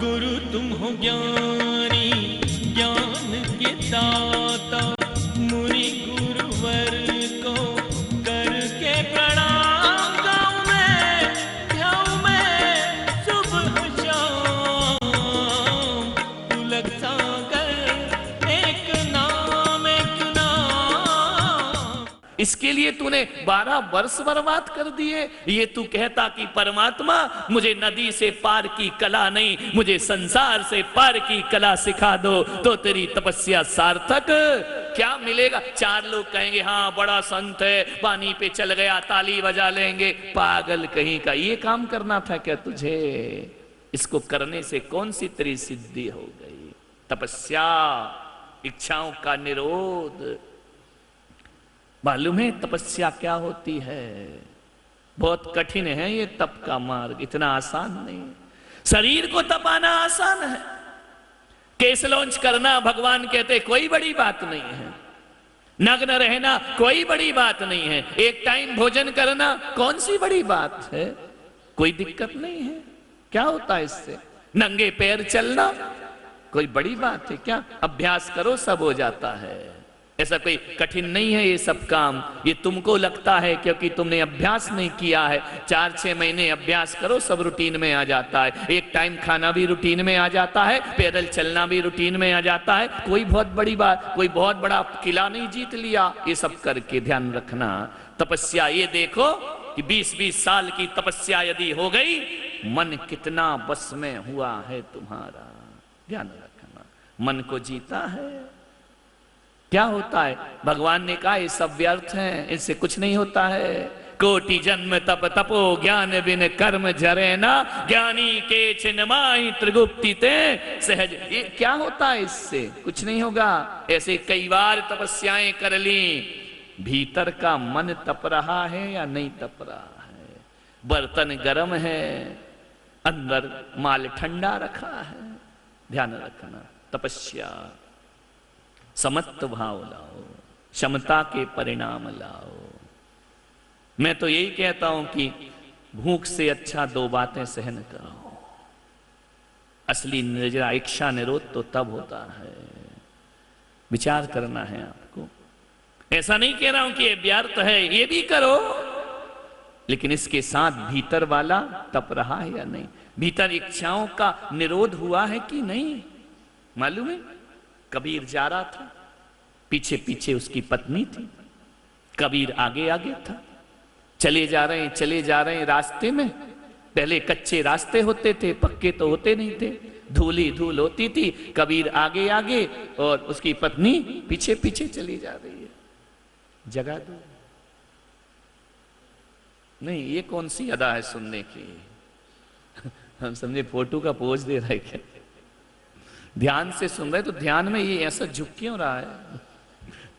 गुरु तुम हो ज्ञानी ज्ञान के दाता, मुनि गुरुवर को करके प्रणाम गाऊं मैं सुबह शाम। तुलक सागर एक नाम एक नाम। इसके लिए तूने 12 वर्ष बर्बाद कर दिए। ये तू कहता कि परमात्मा मुझे नदी से पार की कला नहीं, मुझे संसार से पार की कला सिखा दो, तो तेरी तपस्या सार्थक। क्या मिलेगा? 4 लोग कहेंगे हाँ बड़ा संत है, पानी पे चल गया, ताली बजा लेंगे। पागल कहीं का, ये काम करना था क्या तुझे? इसको करने से कौन सी तेरी सिद्धि हो गई? तपस्या, इच्छाओं का निरोध। मालूम है तपस्या क्या होती है? बहुत कठिन है ये तप का मार्ग, इतना आसान नहीं। शरीर को तपाना आसान है, केस लॉन्च करना भगवान कहते कोई बड़ी बात नहीं है, नग्न रहना कोई बड़ी बात नहीं है, एक टाइम भोजन करना कौन सी बड़ी बात है, कोई दिक्कत नहीं है। क्या होता है इससे? नंगे पैर चलना कोई बड़ी बात है क्या? अभ्यास करो सब हो जाता है। ऐसा कोई कठिन नहीं है ये सब काम। ये तुमको लगता है क्योंकि तुमने अभ्यास नहीं किया है। 4-6 महीने अभ्यास करो, सब रूटीन में आ जाता है। एक टाइम खाना भी रूटीन में आ जाता है, पैदल चलना भी रूटीन में आ जाता है। कोई बहुत बड़ी बात, कोई बहुत बड़ा किला नहीं जीत लिया। ये सब करके ध्यान रखना। तपस्या ये देखो कि 20-20 साल की तपस्या यदि हो गई, मन कितना बस में हुआ है तुम्हारा। ध्यान रखना, मन को जीता है। क्या होता है? भगवान ने कहा ये सब व्यर्थ हैं, इससे कुछ नहीं होता है। कोटि जन्म तप तपो ज्ञान बिन कर्म झरे ना, ज्ञानी के छिन्माई त्रिगुप्ति ते सहज। ये क्या होता है? इससे कुछ नहीं होगा। ऐसे कई बार तपस्याएं कर ली, भीतर का मन तप रहा है या नहीं तप रहा है? बर्तन गर्म है, अंदर माल ठंडा रखा है। ध्यान रखना। तपस्या समत्व भाव लाओ, क्षमता के परिणाम लाओ। मैं तो यही कहता हूं कि भूख से अच्छा 2 बातें सहन करो। असली निजरा इच्छा निरोध तो तब होता है। विचार करना है आपको। ऐसा नहीं कह रहा हूं कि ये व्यर्थ है, ये भी करो, लेकिन इसके साथ भीतर वाला तप रहा है या नहीं? भीतर इच्छाओं का निरोध हुआ है कि नहीं? मालूम है, कबीर जा रहा था, पीछे पीछे उसकी पत्नी थी, कबीर आगे आगे था। चले जा रहे हैं रास्ते में। पहले कच्चे रास्ते होते थे, पक्के तो होते नहीं थे, धूल ही धूल होती थी। कबीर आगे आगे और उसकी पत्नी पीछे पीछे चली जा रही है। जगा दो। नहीं, ये कौन सी अदा है सुनने की? हम समझे फोटो का पोज दे रहा है क्या? ध्यान से सुन रहे तो ध्यान में ये ऐसा झुक क्यों रहा है?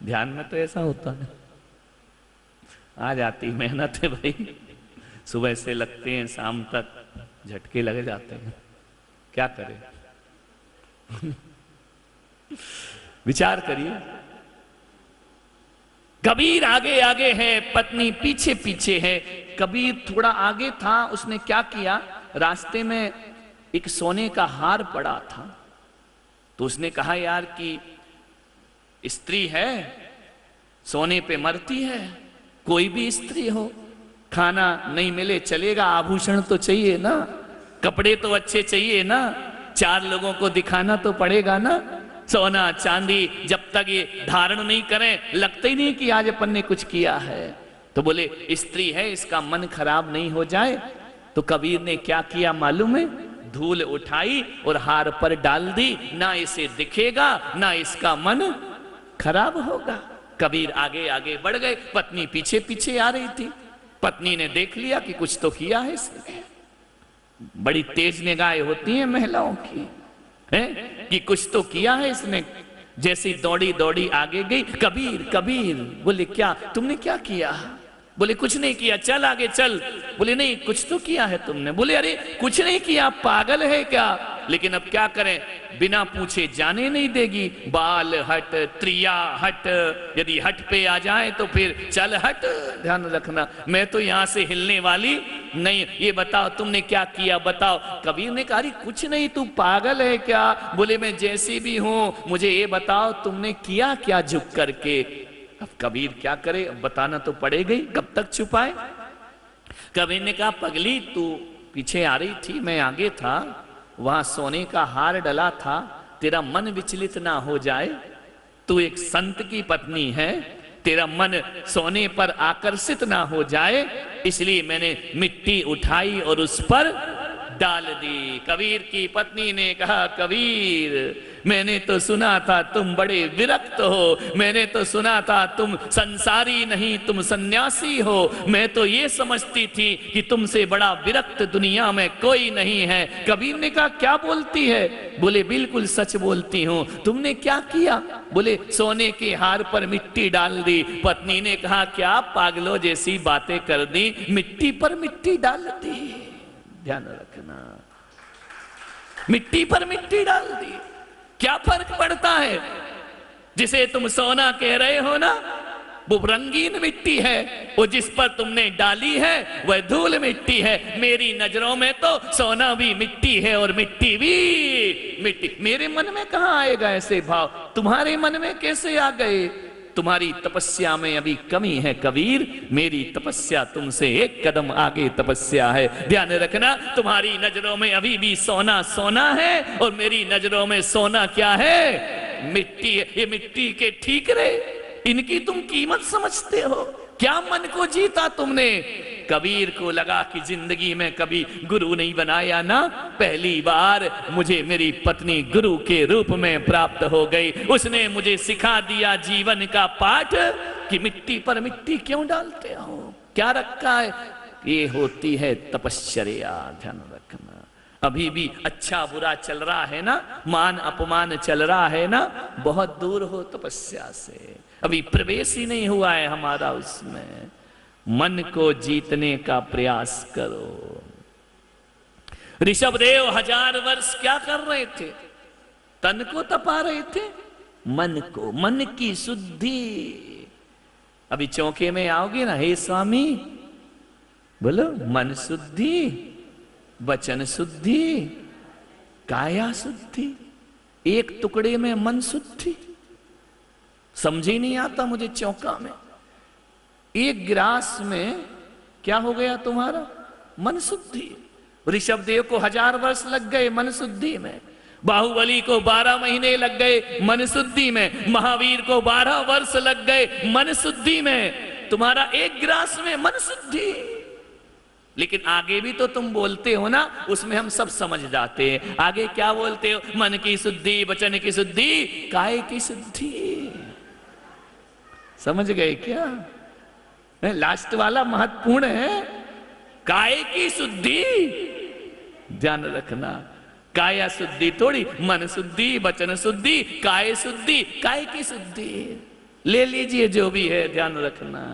ध्यान में तो ऐसा होता है। आ जाती मेहनत है भाई, सुबह से लगते हैं शाम तक झटके लगे जाते हैं। क्या करें? विचार करिए। कबीर आगे आगे है, पत्नी पीछे पीछे है। कबीर थोड़ा आगे था, उसने क्या किया, रास्ते में एक सोने का हार पड़ा था, तो उसने कहा यार कि स्त्री है, सोने पे मरती है। कोई भी स्त्री हो, खाना नहीं मिले चलेगा, आभूषण तो चाहिए ना, कपड़े तो अच्छे चाहिए ना, 4 लोगों को दिखाना तो पड़ेगा ना। सोना चांदी जब तक ये धारण नहीं करें, लगता ही नहीं कि आज अपन ने कुछ किया है। तो बोले स्त्री है, इसका मन खराब नहीं हो जाए। तो कबीर ने क्या किया मालूम है? धूल उठाई और हार पर डाल दी। ना इसे दिखेगा, ना इसका मन खराब होगा। कबीर आगे आगे बढ़ गए, पत्नी पीछे पीछे आ रही थी। पत्नी ने देख लिया कि कुछ तो किया है इसने। बड़ी तेज निगाहें होती हैं महिलाओं की, है कि कुछ तो किया है इसने। जैसी दौड़ी दौड़ी आगे गई, कबीर कबीर। बोले क्या तुमने क्या किया? बोले कुछ नहीं किया, चल आगे चल। बोले नहीं कुछ तो किया है तुमने। बोले अरे कुछ नहीं किया, पागल है क्या? लेकिन अब क्या करें, बिना पूछे जाने नहीं देगी। बाल हट, त्रिया हट, यदि हट पे आ जाए तो फिर चल हट। ध्यान रखना, मैं तो यहां से हिलने वाली नहीं। ये बताओ तुमने क्या किया, बताओ। कबीर ने कहा कुछ नहीं, तू पागल है क्या? बोले मैं जैसी भी हूं, मुझे ये बताओ तुमने किया क्या झुक करके। अब कबीर क्या करे, अब बताना तो पड़ेगा ही, कब तक छुपाए। कबीर ने कहा पगली तू पीछे आ रही थी, मैं आगे था, वहां सोने का हार डला था, तेरा मन विचलित ना हो जाए। तू एक संत की पत्नी है, तेरा मन सोने पर आकर्षित ना हो जाए, इसलिए मैंने मिट्टी उठाई और उस पर डाल दी। कबीर की पत्नी ने कहा कबीर मैंने तो सुना था तुम बड़े विरक्त हो, मैंने तो सुना था तुम संसारी नहीं तुम सन्यासी हो, मैं तो ये समझती थी कि तुमसे बड़ा विरक्त दुनिया में कोई नहीं है। कबीर ने कहा क्या बोलती है? बोले बिल्कुल सच बोलती हूँ। तुमने क्या किया? बोले सोने के हार पर मिट्टी डाल दी। पत्नी ने कहा क्या पागलों जैसी बातें कर दी, मिट्टी पर मिट्टी डाल दी। ध्यान रखना, मिट्टी पर मिट्टी डाल दी, क्या फर्क पड़ता है? जिसे तुम सोना कह रहे हो ना, वो रंगीन मिट्टी है, वो जिस पर तुमने डाली है वह धूल मिट्टी है। मेरी नजरों में तो सोना भी मिट्टी है और मिट्टी भी मिट्टी। मेरे मन में कहां आएगा ऐसे भाव, तुम्हारे मन में कैसे आ गए? तुम्हारी तपस्या में अभी कमी है कबीर, मेरी तपस्या तुमसे एक कदम आगे तपस्या है। ध्यान रखना, तुम्हारी नजरों में अभी भी सोना सोना है और मेरी नजरों में सोना क्या है? मिट्टी है। ये मिट्टी के ठीकरे, इनकी तुम कीमत समझते हो? क्या मन को जीता तुमने? कबीर को लगा कि जिंदगी में कभी गुरु नहीं बनाया ना, पहली बार मुझे मेरी पत्नी गुरु के रूप में प्राप्त हो गई। उसने मुझे सिखा दिया जीवन का पाठ कि मिट्टी पर मिट्टी क्यों डालते हो, क्या रखा है। ये होती है तपश्चर्या। ध्यान रखना, अभी भी अच्छा बुरा चल रहा है ना, मान अपमान चल रहा है ना, बहुत दूर हो तपस्या से, अभी प्रवेश ही नहीं हुआ है हमारा उसमें। मन को जीतने का प्रयास करो। ऋषभदेव 1000 वर्ष क्या कर रहे थे? तन को तपा रहे थे, मन को, मन की शुद्धि। अभी चौके में आओगे ना, हे स्वामी बोलो मन शुद्धि, वचन शुद्धि, काया शुद्धि, एक टुकड़े में मन शुद्धि। समझ ही नहीं आता मुझे चौका में। एक गिलास में क्या हो गया तुम्हारा? मन शुद्धि। ऋषभदेव को 1000 वर्ष लग गए मन शुद्धि में, बाहुबली को 12 महीने लग गए मन शुद्धि में, महावीर को 12 वर्ष लग गए मन शुद्धि में। तुम्हारा एक गिलास में मन शुद्धि। लेकिन आगे भी तो तुम बोलते हो ना, उसमें हम सब समझ जाते हैं। आगे क्या बोलते हो? मन की शुद्धि, वचन की शुद्धि, काय की शुद्धि। समझ गए क्या? लास्ट वाला महत्वपूर्ण है, काय की शुद्धि। ध्यान रखना, काया शुद्धि थोड़ी, मन शुद्धि, वचन शुद्धि, काय शुद्धि, काय की शुद्धि। ले लीजिए जो भी है, ध्यान रखना।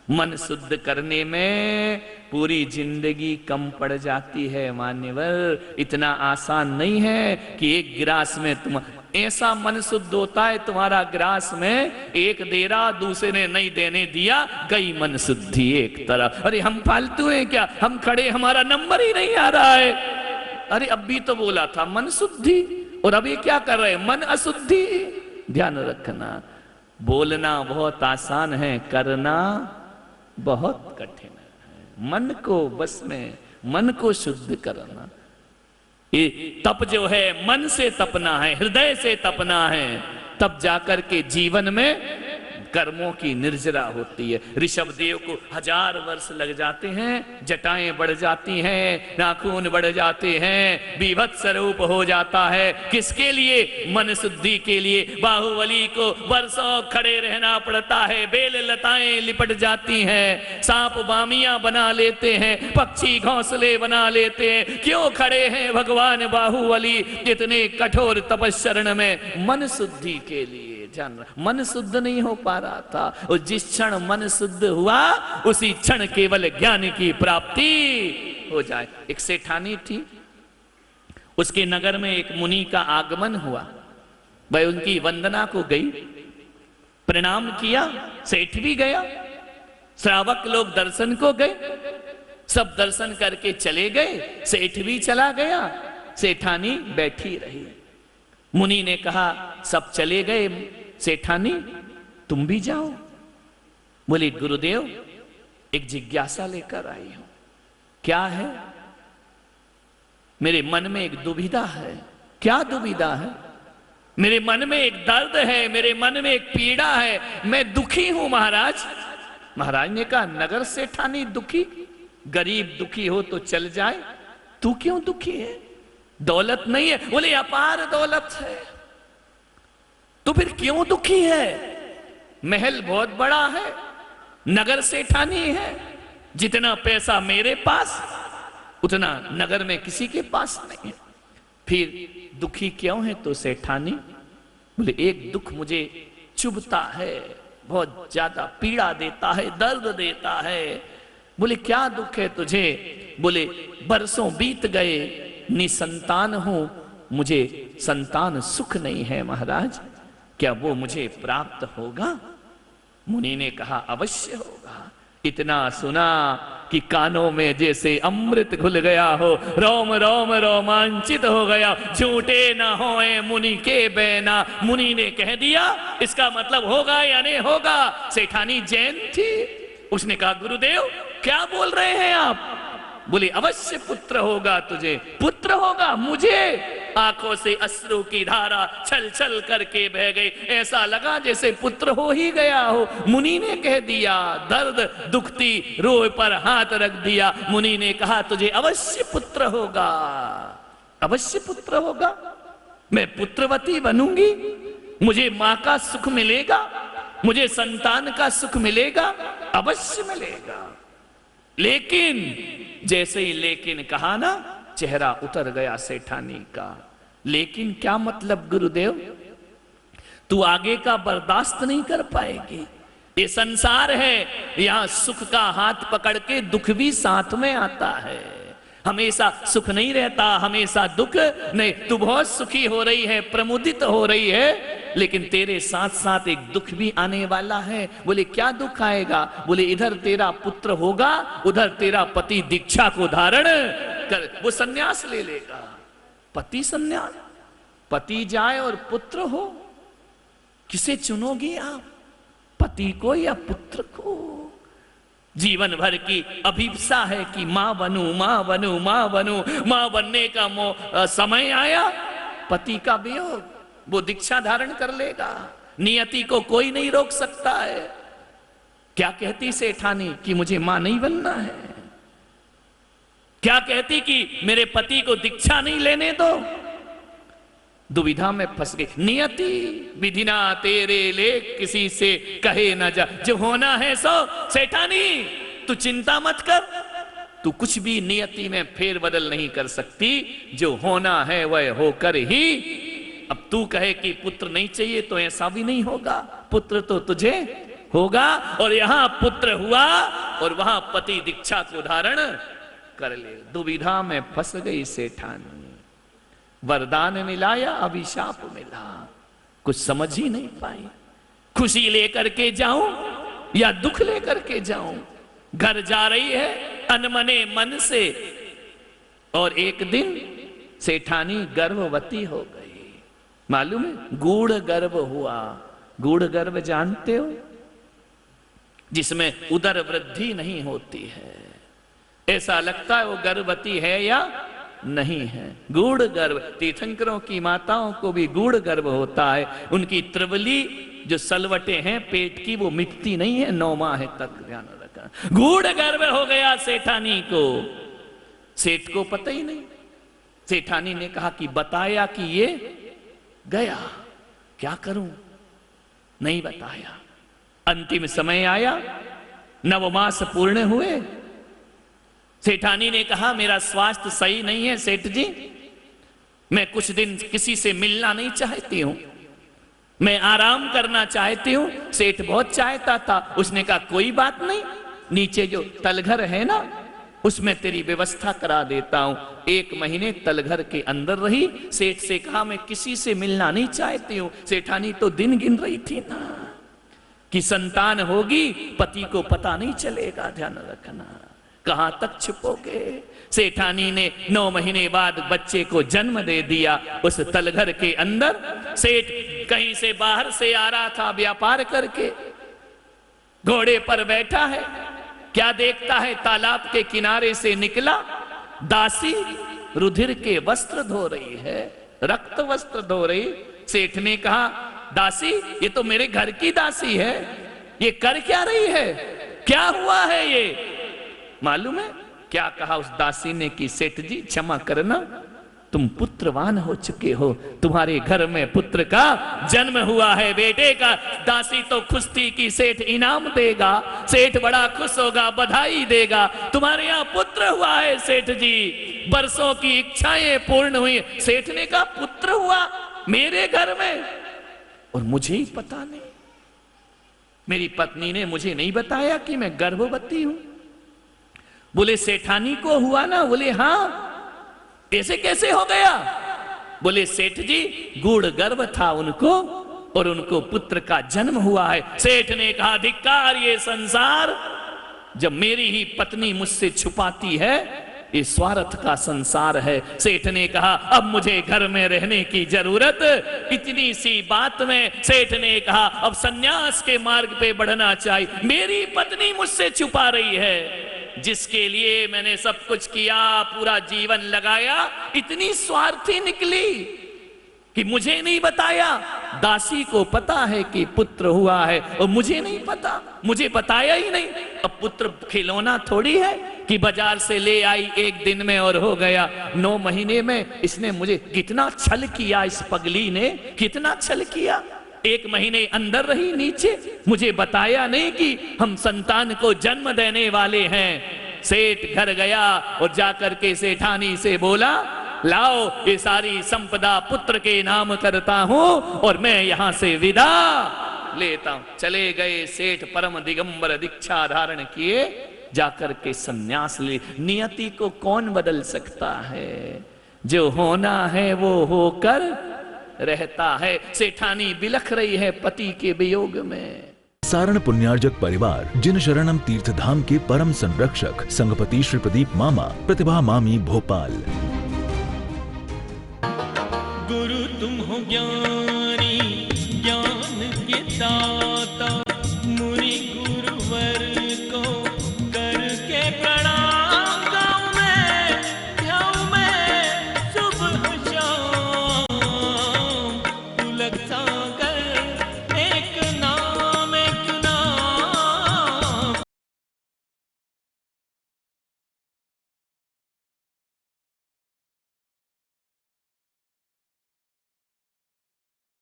मन शुद्ध करने में पूरी जिंदगी कम पड़ जाती है मान्यवर। इतना आसान नहीं है कि एक गिलास में तुम, ऐसा मन शुद्ध होता है तुम्हारा गिलास में एक दे रहा, दूसरे ने नहीं देने दिया, गई मन शुद्धि एक तरफ। अरे हम फालतू हैं क्या? हम खड़े, हमारा नंबर ही नहीं आ रहा है। अरे अब भी तो बोला था मन शुद्धि, और अभी क्या कर रहे हैं? मन अशुद्धि। ध्यान रखना, बोलना बहुत आसान है, करना बहुत कठिन है। मन को बस में, मन को शुद्ध करना। ये तप जो है मन से तपना है, हृदय से तपना है, तब जाकर के जीवन में कर्मों की निर्जरा होती है। ऋषभदेव को 1000 वर्ष लग जाते हैं, जटाएं बढ़ जाती हैं, नाखून बढ़ जाते हैं, विभत्स रूप हो जाता है। किसके लिए? मन शुद्धि के लिए। बाहुबली को वर्षों खड़े रहना पड़ता है, बेल लताएं लिपट जाती हैं, सांप बामियां बना लेते हैं, पक्षी घोंसले बना लेते हैं। क्यों खड़े हैं भगवान बाहुबली इतने कठोर तपस्या में? मन शुद्धि के लिए। जान, मन शुद्ध नहीं हो पा रहा था, और जिस क्षण मन शुद्ध हुआ उसी क्षण केवल ज्ञान की प्राप्ति हो जाए। एक सेठानी थी, उसके नगर में एक मुनि का आगमन हुआ। वह उनकी वंदना को गई, प्रणाम किया, सेठ भी गया, श्रावक लोग दर्शन को गए, सब दर्शन करके चले गए, सेठ भी चला गया, सेठानी बैठी रही। मुनि ने कहा सब चले गए, सेठानी तुम भी जाओ। बोले गुरुदेव एक जिज्ञासा लेकर आई हूं। क्या है? मेरे मन में एक दुविधा है। क्या दुविधा है? मेरे मन में एक दर्द है, मेरे मन में एक पीड़ा है, मैं दुखी हूं महाराज। महाराज ने कहा नगर सेठानी दुखी? गरीब दुखी हो तो चल जाए, तू क्यों दुखी है? दौलत नहीं है? बोले अपार दौलत है। तो फिर क्यों दुखी है? महल बहुत बड़ा है, नगर सेठानी है, जितना पैसा मेरे पास उतना नगर में किसी के पास नहीं है, फिर दुखी क्यों है? तो सेठानी बोले एक दुख मुझे चुभता है, बहुत ज्यादा पीड़ा देता है, दर्द देता है। बोले क्या दुख है तुझे? बोले बरसों बीत गए, निसंतान हूं, मुझे संतान सुख नहीं है महाराज, क्या वो मुझे प्राप्त होगा? मुनि ने कहा अवश्य होगा। इतना सुना कि कानों में जैसे अमृत घुल गया हो, रोम रोम रोमांचित हो गया। झूठे ना होए मुनि के बैना। मुनि ने कह दिया इसका मतलब होगा या नहीं होगा। सेठानी जैन थी, उसने कहा गुरुदेव क्या बोल रहे हैं आप? बोले अवश्य पुत्र होगा तुझे। पुत्र होगा मुझे? आंखों से अश्रु की धारा छल छल करके बह गई, ऐसा लगा जैसे पुत्र हो ही गया हो। मुनि ने कह दिया, दर्द दुखती रोए पर हाथ रख दिया। मुनि ने कहा तुझे अवश्य पुत्र होगा, अवश्य पुत्र होगा, मैं पुत्रवती बनूंगी, मुझे मां का सुख मिलेगा, मुझे संतान का सुख मिलेगा, अवश्य मिलेगा। लेकिन जैसे ही लेकिन कहा ना, चेहरा उतर गया सेठानी का। लेकिन क्या मतलब गुरुदेव? तू आगे का बर्दाश्त नहीं कर पाएगी। ये संसार है, यहां सुख का हाथ पकड़ के दुख भी साथ में आता है। हमेशा सुख नहीं रहता, हमेशा दुख नहीं। तू बहुत सुखी हो रही है, प्रमुदित हो रही है, लेकिन तेरे साथ साथ एक दुख भी आने वाला है। बोले क्या दुख आएगा? बोले इधर तेरा पुत्र होगा, उधर तेरा पति दीक्षा को धारण कर वो सन्यास ले लेगा। पति सन्यास, पति जाए और पुत्र हो, किसे चुनोगी आप? पति को या पुत्र को? जीवन भर की अभिप्सा है कि मां बनूं, मां बनूं, मां बनूं। मां बनने का समय आया, पति का वियोग, वो दीक्षा धारण कर लेगा। नियति को कोई नहीं रोक सकता है। क्या कहती सेठानी कि मुझे मां नहीं बनना है? क्या कहती कि मेरे पति को दीक्षा नहीं लेने दो? दुविधा में फंस गई। नियति विधिना तेरे ले किसी से कहे न जा, जो होना है सो। सेठानी तू चिंता मत कर, तू कुछ भी नियति में फेर बदल नहीं कर सकती। जो होना है वह होकर ही। अब तू कहे कि पुत्र नहीं चाहिए तो ऐसा भी नहीं होगा, पुत्र तो तुझे होगा। और यहां पुत्र हुआ और वहां पति दीक्षा को धारण कर ले। दुविधा में फंस गई सेठानी। वरदान मिला या अभिशाप मिला, कुछ समझ ही नहीं पाई। खुशी लेकर के जाऊं या दुख लेकर के जाऊं? घर जा रही है अनमने मन से, और एक दिन सेठानी गर्भवती हो गई। मालूम है गूढ़ गर्भ हुआ। गूढ़ गर्भ जानते हो? जिसमें उदर वृद्धि नहीं होती है, ऐसा लगता है वो गर्भवती है या नहीं है। गूढ़ गर्भ, तीर्थंकरों की माताओं को भी गूढ़ गर्भ होता है। उनकी त्रिवली जो सलवटे हैं पेट की वो मिटती नहीं है 9 माह तक, ध्यान रखना। गूढ़ गर्भ हो गया सेठानी को। सेठ को पता ही नहीं। सेठानी ने कहा कि बताया कि ये गया, क्या करूं? नहीं बताया। अंतिम समय आया, 9 मास पूर्ण हुए। सेठानी ने कहा मेरा स्वास्थ्य सही नहीं है सेठ जी, मैं कुछ दिन किसी से मिलना नहीं चाहती हूं, मैं आराम करना चाहती हूं। सेठ बहुत चाहता था। उसने कहा कोई बात नहीं, नीचे जो तलघर है ना, उसमें तेरी व्यवस्था करा देता हूं। 1 महीने तलघर के अंदर रही। सेठ से कहा मैं किसी से मिलना नहीं चाहती हूं। सेठानी तो दिन गिन रही थी ना कि संतान होगी, पति को पता नहीं चलेगा, ध्यान रखना। कहां तक छुपोगे? सेठानी ने 9 महीने बाद बच्चे को जन्म दे दिया उस तलघर के अंदर। सेठ कहीं से बाहर से आ रहा था व्यापार करके, घोड़े पर बैठा है, क्या देखता है? तालाब के किनारे से निकला दासी रुधिर के वस्त्र धो रही है, रक्त वस्त्र धो रही। सेठ ने कहा दासी ये तो मेरे घर की दासी है, ये कर क्या रही है? क्या हुआ है ये? मालूम है क्या कहा उस दासी ने कि सेठ जी क्षमा करना, तुम पुत्रवान हो चुके हो, तुम्हारे घर में पुत्र का जन्म हुआ है, बेटे का। दासी तो खुश थी कि सेठ इनाम देगा, सेठ बड़ा खुश होगा, बधाई देगा, तुम्हारे यहाँ पुत्र हुआ है सेठ जी, बरसों की इच्छाएं पूर्ण हुई। सेठ ने कहा पुत्र हुआ मेरे घर में और मुझे ही पता नहीं, मेरी पत्नी ने मुझे नहीं बताया कि मैं गर्भवती हूं। बोले सेठानी को हुआ ना? बोले हाँ। ऐसे कैसे हो गया? बोले सेठ जी गूढ़ गर्भ था उनको और उनको पुत्र का जन्म हुआ है। सेठ ने कहा धिक्कार ये संसार, जब मेरी ही पत्नी मुझसे छुपाती है, ये स्वार्थ का संसार है। सेठ ने कहा अब मुझे घर में रहने की जरूरत। इतनी सी बात में सेठ ने कहा अब सन्यास के मार्ग पे बढ़ना चाहिए। मेरी पत्नी मुझसे छुपा रही है, जिसके लिए मैंने सब कुछ किया, पूरा जीवन लगाया, इतनी स्वार्थी निकली कि मुझे नहीं बताया। दासी को पता है कि पुत्र हुआ है और मुझे नहीं पता, मुझे बताया ही नहीं। अब पुत्र खिलौना थोड़ी है कि बाजार से ले आई 1 दिन में और हो गया। 9 महीने में इसने मुझे कितना छल किया, इस पगली ने कितना छल किया। 1 महीने अंदर रही नीचे, मुझे बताया नहीं कि हम संतान को जन्म देने वाले हैं। सेठ घर गया और जाकर के सेठानी से बोला लाओ ये सारी संपदा पुत्र के नाम करता हूं और मैं यहां से विदा लेता हूं। चले गए सेठ, परम दिगंबर दीक्षा धारण किए, जाकर के सन्यास ले। नियति को कौन बदल सकता है? जो होना है वो होकर रहता है। सेठानी बिलख रही है पति के वियोग में। सारण पुण्यार्जक परिवार जिन शरणम तीर्थ धाम के परम संरक्षक संघपति श्री प्रदीप मामा, प्रतिभा मामी, भोपाल। गुरु तुम हो ज्ञानी, ज्ञान के दाता,